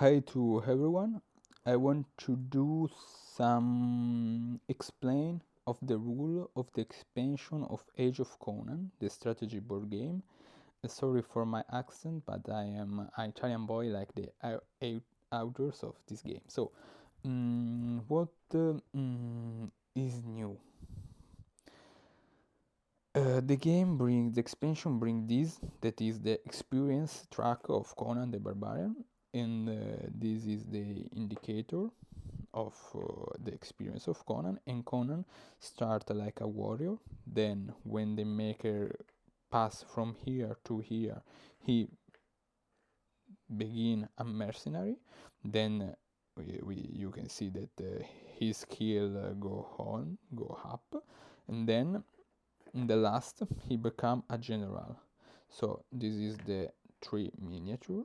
Hi to everyone. I want to do some explain of the rule of the expansion of Age of Conan, the strategy board game. Sorry for my accent, but I am an Italian boy like the authors of this game. So, what is new? The expansion bring this, that is the experience track of Conan the Barbarian, and this is the indicator of the experience of Conan, and Conan start like a warrior. Then when the maker pass from here to here, he begin a mercenary. Then you can see that his skill go up, and then in the last he become a general. So this is the three miniature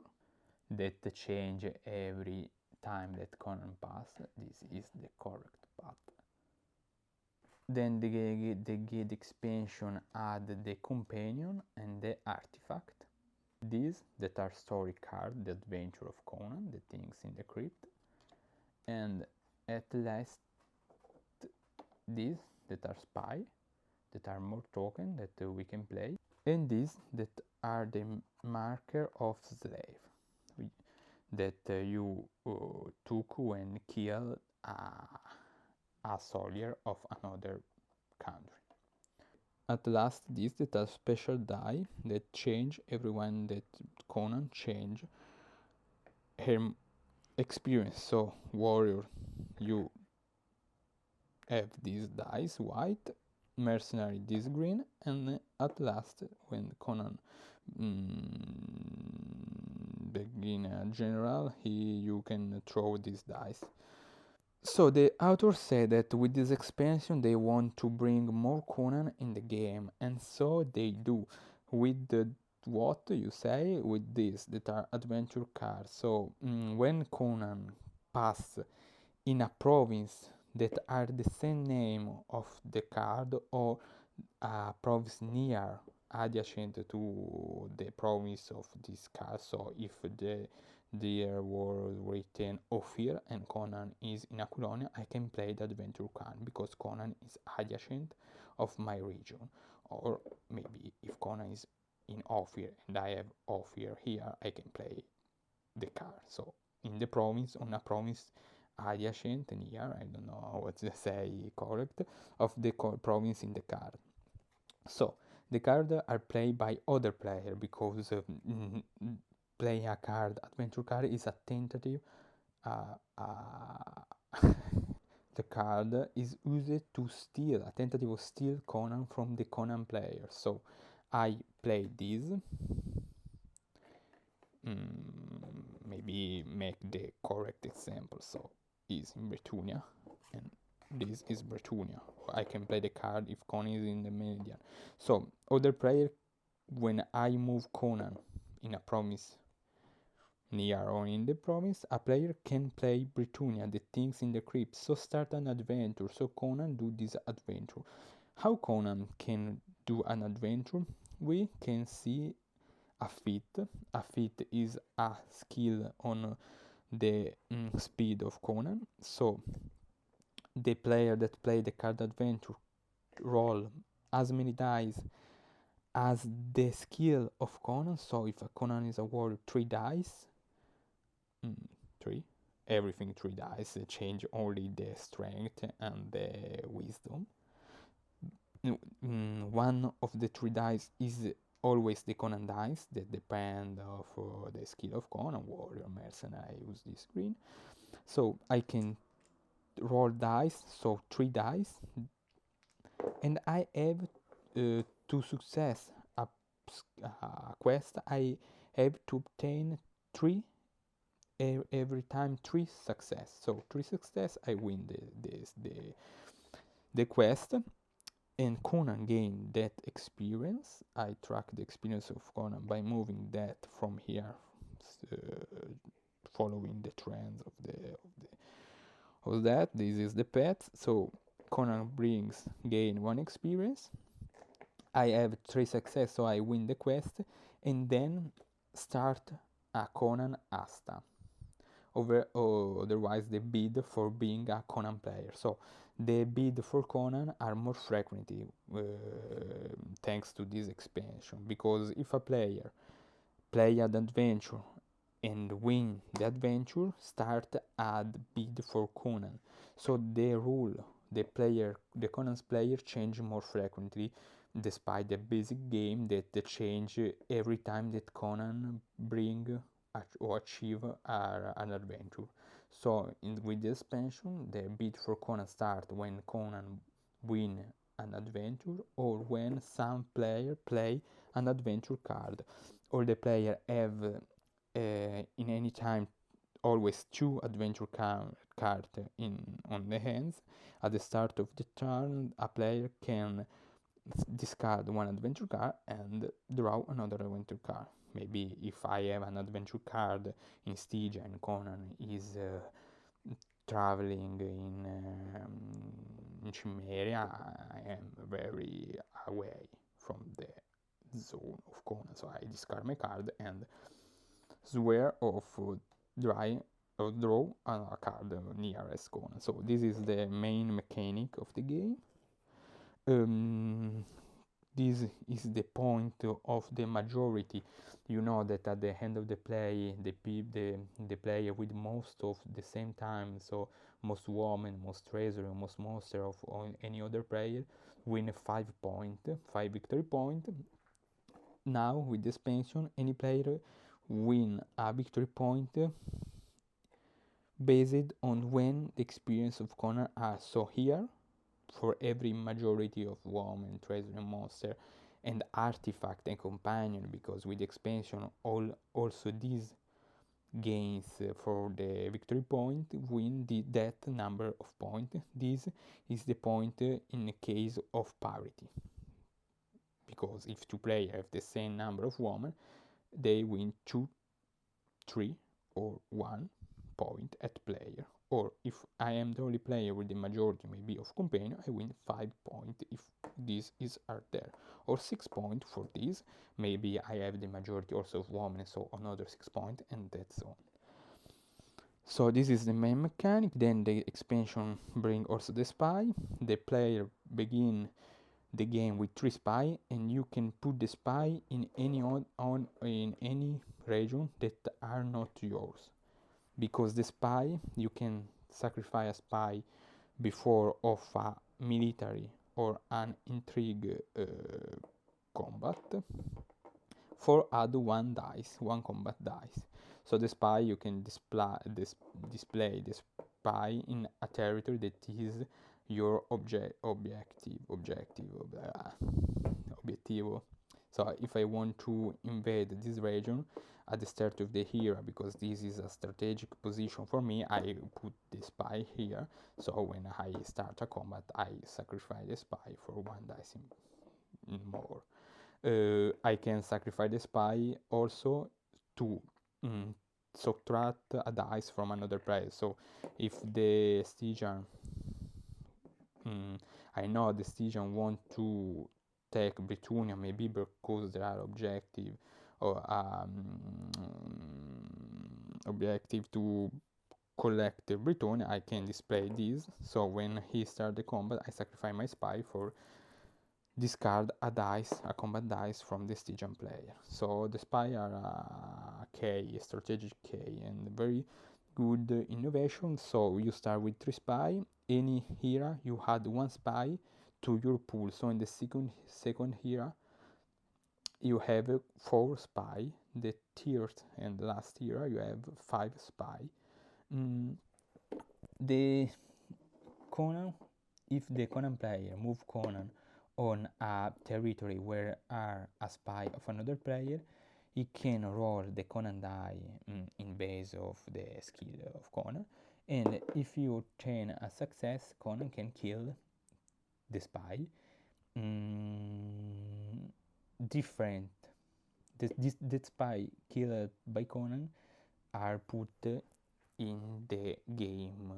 that change every time that Conan pass. This is the correct path. Then the guide expansion add the companion and the artifact. These that are story card, the adventure of Conan, the things in the crypt. And at last these that are spy, that are more token that we can play. And these that are the marker of slave that you took when killed a soldier of another country. At last, these that are special die that change everyone that Conan change her experience. So warrior, you have these dice white, mercenary this green, and at last when Conan begin a general, you can throw these dice. So the author said that with this expansion they want to bring more Conan in the game, and so they do with what you say with this that are adventure cards. So when Conan pass in a province that are the same name of the card or a province near adjacent to the province of this card. So if there was written Ophir and Conan is in Aquilonia, I can play the adventure card because Conan is adjacent of my region. Or maybe if Conan is in Ophir and I have Ophir here, I can play the card. So in the province, on a province adjacent near, I don't know what to say correct, of the province in the card. So the cards are played by other player because playing a card, adventure card, is a tentative. Uh, uh, the card is used to steal, a tentative of steal Conan from the Conan player. So I play this. Maybe make the correct example. So is in Bretunia, and this is Bretunia. I can play the card if Conan is in the median. So other player, when I move Conan in a province near or in the province, a player can play Bretunia, the things in the crypt. So start an adventure. So Conan do this adventure. How Conan can do an adventure? We can see a feat. A feat is a skill on the speed of Conan. So the player that play the card adventure roll as many dice as the skill of Conan. So if a Conan is a warrior, 3 dice, 3, everything 3 dice, change only the strength and the wisdom. One of the 3 dice is always the Conan dice that depend of the skill of Conan, warrior, mercenary, use this green. So I can roll dice, so 3 dice, and I have to success a quest. I have to obtain 3 every time 3 success. So 3 success, I win the quest. And Conan gained that experience. I track the experience of Conan by moving that from here, uh, following the trends of that. This is the path. So Conan gain 1 experience. I have 3 success, so I win the quest, and then start a Conan Asta. otherwise the bid for being a Conan player. So the bid for Conan are more frequently thanks to this expansion, because if a player play an adventure and win the adventure, start add bid for Conan. So the rule, the Conan's player change more frequently, despite the basic game that they change every time that Conan bring or achieve an adventure. So with the expansion, the bid for Conan start when Conan win an adventure, or when some player play an adventure card. All the player have in any time always two adventure card in on the hands. At the start of the turn, a player can discard one adventure card and draw another adventure card. Maybe if I have an adventure card in Stygia and Conan is traveling in Cimmeria, I am very away from the zone of Conan, so I discard my card and swear of draw a card nearest Conan. So this is the main mechanic of the game. This is the point of the majority. You know that at the end of the play, the player with most of the same time, so most woman, most treasure, most monster of any other player, win 5 victory point. Now with the expansion, any player win a victory point based on when the experience of Conan are. So here, for every majority of woman, treasure, and monster, and artifact and companion, because with the expansion also these gains for the victory point win that number of point. This is the point in the case of parity, because if two players have the same number of women, they win 2, 3, or 1 point at player. Or if I am the only player with the majority maybe of companion, I win 5 points if these are there, or 6 points for this. Maybe I have the majority also of women, so another 6 points, and that's all. So this is the main mechanic. Then the expansion bring also the spy. The player begin the game with 3 spy, and you can put the spy in any region that are not yours, because the spy, you can sacrifice a spy before of a military or an intrigue combat for add one combat dice. So the spy, you can display the spy in a territory that is your objective. So if I want to invade this region at the start of the era, because this is a strategic position for me, I put the spy here. So when I start a combat, I sacrifice the spy for 1 dice more. I can sacrifice the spy also to subtract a dice from another player. So if the Stygian, I know the Stygian want to take Britannia, maybe because there are objective or objective to collect the Britannia, I can display this. So when he start the combat, I sacrifice my spy for discard a combat dice from the Stygian player. So the spy are a strategic key, and very good innovation. So you start with 3 spy. Any era you add 1 spy to your pool. So in the second era you have 4 spy. The third and last era you have 5 spy. The Conan, if the Conan player move Conan on a territory where are a spy of another player, he can roll the Conan die in base of the skill of Conan, and if you obtain a success, Conan can kill the spy. Different the spy killed by Conan are put in the game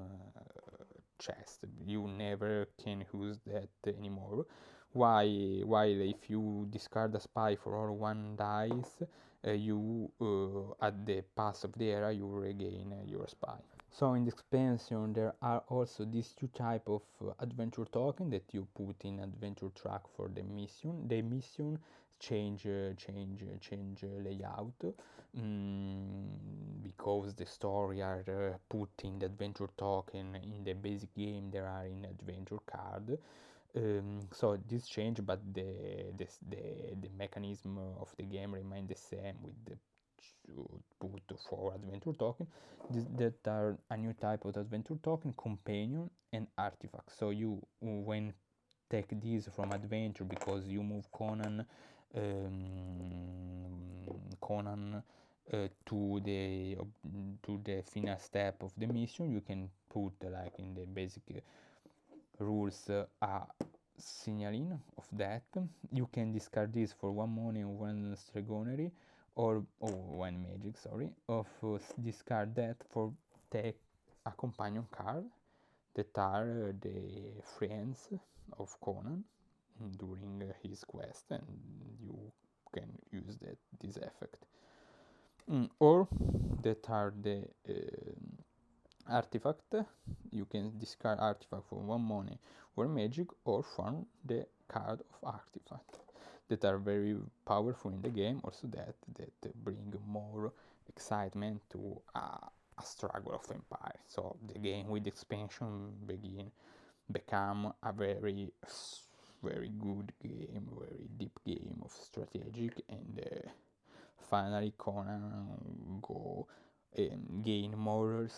chest. You never can use that anymore. While if you discard a spy for all 1 dice, you at the pass of the area you regain your spy. So in the expansion there are also these two type of adventure token that you put in adventure track for the mission. The mission change layout, because the story are put in the adventure token. In the basic game there are in adventure card. So this change, but the mechanism of the game remain the same with the put for adventure token. That are a new type of adventure token, companion and artifact. So you when take these from adventure, because you move Conan to the final step of the mission, you can put like in the basic rules a signaling of that. You can discard this for 1 money and 1 stregonery, or 1 magic, sorry, of discard that for take a companion card that are the friends of Conan during his quest, and you can use this effect. Or that are the artifact. You can discard artifact for 1 money or magic, or farm the card of artifact that are very powerful in the game, also that bring more excitement to a struggle of empire. So the game with expansion become a very good game, very deep game of strategic, and finally Conan go gain more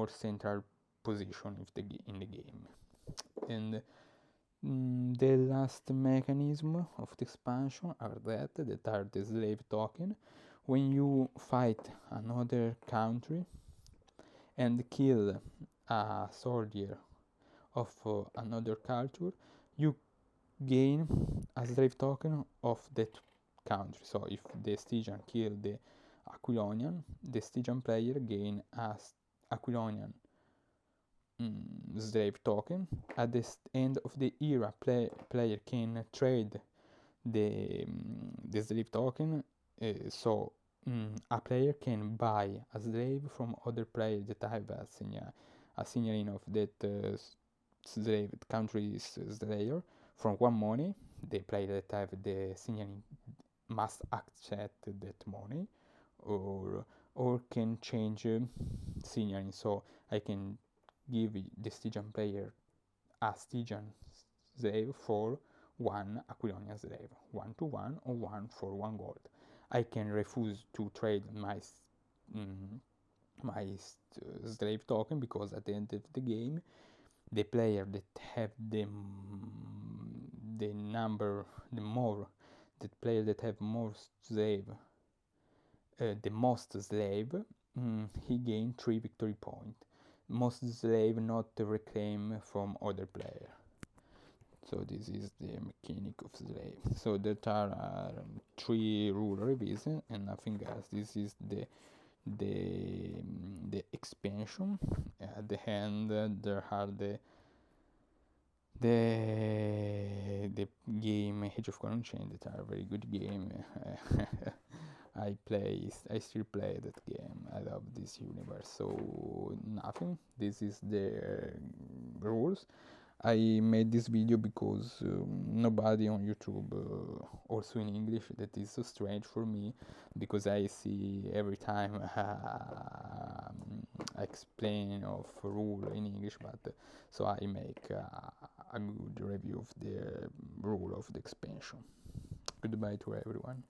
central position in the game. And the last mechanism of the expansion are that are the slave token. When you fight another country and kill a soldier of another culture, you gain a slave token of that country. So if the Stygian kill the Aquilonian, the Stygian player gain a Aquilonian slave token. At the end of the era, player can trade the slave token. So a player can buy a slave from other players that have a signaling of that slave country's slayer from 1 money. The player that have the signaling must accept that money, or can change signaling. So I can give the Stygian player a Stygian slave for 1 Aquilonian slave, 1 to 1, or 1 for 1 gold. I can refuse to trade my slave token, because at the end of the game, the player that have the player that have more slave, the most slave, he gain 3 victory points. Most slave not reclaim from other player. So this is the mechanic of slave. So that are 3 rule revision and nothing else. This is the expansion. At the end there are the game Age of Conan Unchained, that are a very good game. I still play that game. I love this universe. So nothing. This is the rules. I made this video because nobody on YouTube, also in English, that is so strange for me, because I see every time explain of rule in English, but so I make a good review of the rule of the expansion. Goodbye to everyone.